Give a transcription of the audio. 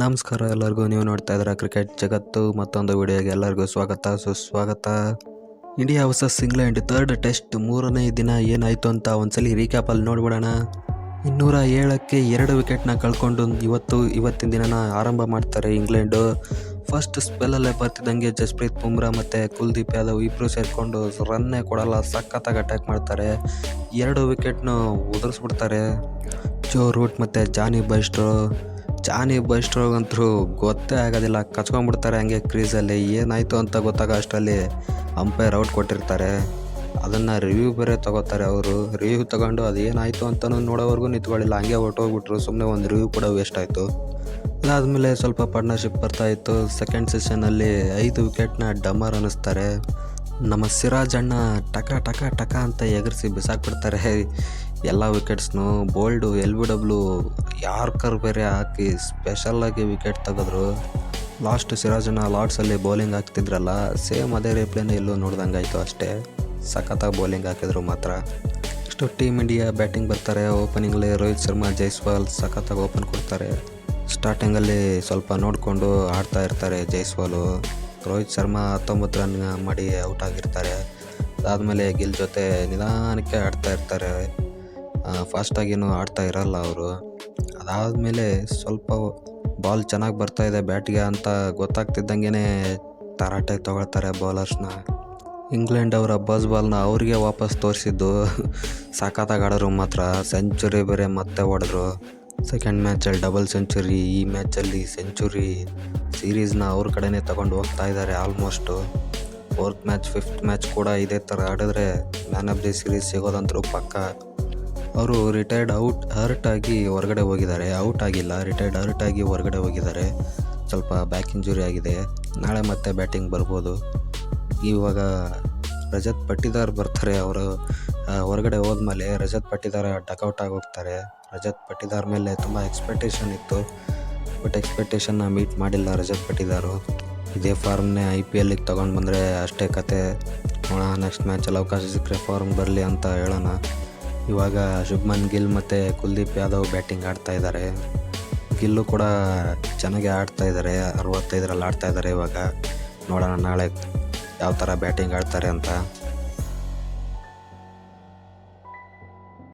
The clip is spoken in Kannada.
ನಮಸ್ಕಾರ ಎಲ್ಲರಿಗೂ. ನೀವು ನೋಡ್ತಾ ಇದ್ದೀರಾ ಕ್ರಿಕೆಟ್ ಜಗತ್ತು. ಮತ್ತೊಂದು ವಿಡಿಯೋಗೆ ಎಲ್ಲರಿಗೂ ಸ್ವಾಗತ ಸುಸ್ವಾಗತ. India versus England third test ಮೂರನೇ ದಿನ ಏನಾಯಿತು ಅಂತ ಒಂದ್ಸಲಿ ರೀಕ್ಯಾಪಲ್ಲಿ ನೋಡ್ಬಿಡೋಣ. 207ಕ್ಕೆ 2 ವಿಕೆಟ್ನ ಕಳ್ಕೊಂಡು ಇವತ್ತಿನ ದಿನನ ಆರಂಭ ಮಾಡ್ತಾರೆ ಇಂಗ್ಲೆಂಡು. ಫಸ್ಟ್ ಸ್ಪೆಲ್ಲಲ್ಲೇ ಬರ್ತಿದ್ದಂಗೆ ಜಸ್ಪ್ರೀತ್ ಬುಮ್ರಾ ಮತ್ತು ಕುಲ್ದೀಪ್ ಯಾದವ್ ಇಬ್ಬರು ಸೇರಿಕೊಂಡು ರನ್ನೇ ಕೊಡಲ್ಲ, ಸಖತ್ತಾಗಿ ಅಟ್ಯಾಕ್ ಮಾಡ್ತಾರೆ. 2 ವಿಕೆಟ್ನು ಉದುರಿಸ್ಬಿಡ್ತಾರೆ. ಜೋ ರೂಟ್ ಮತ್ತು ಜಾನಿ ಬೈಸ್ಟ್ರೋಗಂತೂ ಗೊತ್ತೇ ಆಗೋದಿಲ್ಲ, ಕಚ್ಕೊಂಡ್ಬಿಡ್ತಾರೆ ಹಂಗೆ ಕ್ರೀಸಲ್ಲಿ. ಏನಾಯಿತು ಅಂತ ಗೊತ್ತಾಗ ಅಷ್ಟರಲ್ಲಿ ಅಂಪೈರ್ ಔಟ್ ಕೊಟ್ಟಿರ್ತಾರೆ. ಅದನ್ನು ರಿವ್ಯೂ ಬೇರೆ ತೊಗೋತಾರೆ ಅವರು. ರಿವ್ಯೂ ತೊಗೊಂಡು ಅದು ಏನಾಯಿತು ಅಂತಲೂ ನೋಡೋವರೆಗೂ ನಿಂತ್ಕೊಳ್ಳಿಲ್ಲ, ಹಂಗೆ ಹೊರಟೋಗ್ಬಿಟ್ರು. ಸುಮ್ಮನೆ ಒಂದು ರಿವ್ಯೂ ಕೂಡ ವೇಸ್ಟ್ ಆಯಿತು. ಅದಾದಮೇಲೆ ಸ್ವಲ್ಪ ಪಾರ್ಟ್ನರ್ಶಿಪ್ ಬರ್ತಾಯಿತ್ತು. ಸೆಕೆಂಡ್ ಸೆಷನಲ್ಲಿ 5 ವಿಕೆಟ್ನ ಡಮರ್ ಅನ್ನಿಸ್ತಾರೆ. ನಮ್ಮ ಸಿರಾಜ್ ಅಣ್ಣ ಟಕ ಅಂತ ಎಗರಿಸಿ ಬಿಸಾಕ್ಬಿಡ್ತಾರೆ ಎಲ್ಲ ವಿಕೆಟ್ಸ್ನು. ಬೋಲ್ಡು LBW ಯಾರ್ಕರ್ ಬೇರೆ ಹಾಕಿ ಸ್ಪೆಷಲ್ಲಾಗಿ ವಿಕೆಟ್ ತೆಗೆದ್ರು. ಲಾಸ್ಟ್ ಸಿರಾಜನ್ನ ಲಾರ್ಡ್ಸಲ್ಲಿ ಬೌಲಿಂಗ್ ಹಾಕ್ತಿದ್ರಲ್ಲ, ಸೇಮ್ ಅದೇ ರಿಪ್ಲೇನ ಎಲ್ಲೂ ನೋಡ್ದಂಗೆ ಆಯಿತು ಅಷ್ಟೇ. ಸಖತ್ತಾಗಿ ಬೌಲಿಂಗ್ ಹಾಕಿದ್ರು ಮಾತ್ರ. ಇಷ್ಟು ಟೀಮ್ ಇಂಡಿಯಾ ಬ್ಯಾಟಿಂಗ್ ಬರ್ತಾರೆ. ಓಪನಿಂಗಲ್ಲಿ ರೋಹಿತ್ ಶರ್ಮಾ, ಜೈಸ್ವಾಲ್ ಸಖತ್ತಾಗಿ ಓಪನ್ ಕೊಡ್ತಾರೆ. ಸ್ಟಾರ್ಟಿಂಗಲ್ಲಿ ಸ್ವಲ್ಪ ನೋಡಿಕೊಂಡು ಆಡ್ತಾ ಇರ್ತಾರೆ ಜೈಸ್ವಾಲು. ರೋಹಿತ್ ಶರ್ಮಾ 19 ರನ್ ಮಾಡಿ ಔಟ್ ಆಗಿರ್ತಾರೆ. ಅದಾದಮೇಲೆ ಗಿಲ್ ಜೊತೆ ನಿಧಾನಕ್ಕೆ ಆಡ್ತಾ ಇರ್ತಾರೆ, ಫಾಸ್ಟಾಗೇನು ಆಡ್ತಾ ಇರಲ್ಲ ಅವರು. ಅದಾದಮೇಲೆ ಸ್ವಲ್ಪ ಬಾಲ್ ಚೆನ್ನಾಗಿ ಬರ್ತಾಯಿದೆ ಬ್ಯಾಟ್ಗೆ ಅಂತ ಗೊತ್ತಾಗ್ತಿದ್ದಂಗೆ ತರಾಟೆಗೆ ತೊಗೊಳ್ತಾರೆ ಬೌಲರ್ಸ್ನ. ಇಂಗ್ಲೆಂಡ್ ಅವರ ಬಸ್ ಬಾಲ್ನ ಅವ್ರಿಗೆ ವಾಪಸ್ ತೋರಿಸಿದ್ದು ಸಖತ್ತಾಗಿ ಆಡೋರು ಮಾತ್ರ. ಸೆಂಚುರಿ ಬೇರೆ ಮತ್ತೆ ಹೊಡೆದ್ರು. ಸೆಕೆಂಡ್ ಮ್ಯಾಚಲ್ಲಿ ಡಬಲ್ ಸೆಂಚುರಿ, ಈ ಮ್ಯಾಚಲ್ಲಿ ಸೆಂಚುರಿ. ಸೀರೀಸ್ನ ಅವ್ರ ಕಡೆನೇ ತಗೊಂಡು ಹೋಗ್ತಾ ಇದ್ದಾರೆ almost. 4th match 5th match ಕೂಡ ಇದೇ ಥರ ಆಡಿದ್ರೆ ಮ್ಯಾನ್ ಆಫ್ ದಿ ಸೀರೀಸ್ ಸಿಗೋದಂತರೂ ಪಕ್ಕ. ಅವರು ಹರ್ಟ್ ಆಗಿ ಹೊರಗಡೆ ಹೋಗಿದ್ದಾರೆ. ಔಟ್ ಆಗಿಲ್ಲ, ಹರ್ಟ್ ಆಗಿ ಹೊರಗಡೆ ಹೋಗಿದ್ದಾರೆ. ಸ್ವಲ್ಪ ಬ್ಯಾಕ್ ಇಂಜುರಿ ಆಗಿದೆ. ನಾಳೆ ಮತ್ತೆ ಬ್ಯಾಟಿಂಗ್ ಬರ್ಬೋದು. ಇವಾಗ ರಜತ್ ಪಟ್ಟಿದಾರ್ ಬರ್ತಾರೆ. ಅವರು ಹೊರಗಡೆ ಹೋದ್ಮೇಲೆ ರಜತ್ ಪಟ್ಟಿದಾರ್ ಡಕೌಟ್ ಆಗಿ ಹೋಗ್ತಾರೆ. ರಜತ್ ಪಟ್ಟಿದಾರ್ ಮೇಲೆ ತುಂಬ ಎಕ್ಸ್ಪೆಕ್ಟೇಷನ್ ಇತ್ತು, ಬಟ್ ಎಕ್ಸ್ಪೆಕ್ಟೇಷನ್ನ ಮೀಟ್ ಮಾಡಿಲ್ಲ ರಜತ್ ಪಟ್ಟಿದಾರು. ಇದೇ ಫಾರ್ಮ್ನೇ IPLಗೆ ತೊಗೊಂಡು ಬಂದರೆ ಅಷ್ಟೇ ಕತೆ. ನೋಡೋಣ ನೆಕ್ಸ್ಟ್ ಮ್ಯಾಚಲ್ಲಿ ಅವಕಾಶ ಸಿಕ್ಕರೆ ಫಾರ್ಮ್ ಬರಲಿ ಅಂತ ಹೇಳೋಣ. ಇವಾಗ ಶುಭ್ಮನ್ ಗಿಲ್ ಮತ್ತು ಕುಲ್ದೀಪ್ ಯಾದವ್ ಬ್ಯಾಟಿಂಗ್ ಆಡ್ತಾ ಇದ್ದಾರೆ. ಗಿಲ್ಲು ಕೂಡ ಚೆನ್ನಾಗಿ ಆಡ್ತಾ ಇದ್ದಾರೆ, 65 ಆಡ್ತಾ ಇದ್ದಾರೆ ಇವಾಗ. ನೋಡೋಣ ನಾಳೆ ಯಾವ ಥರ ಬ್ಯಾಟಿಂಗ್ ಆಡ್ತಾರೆ ಅಂತ.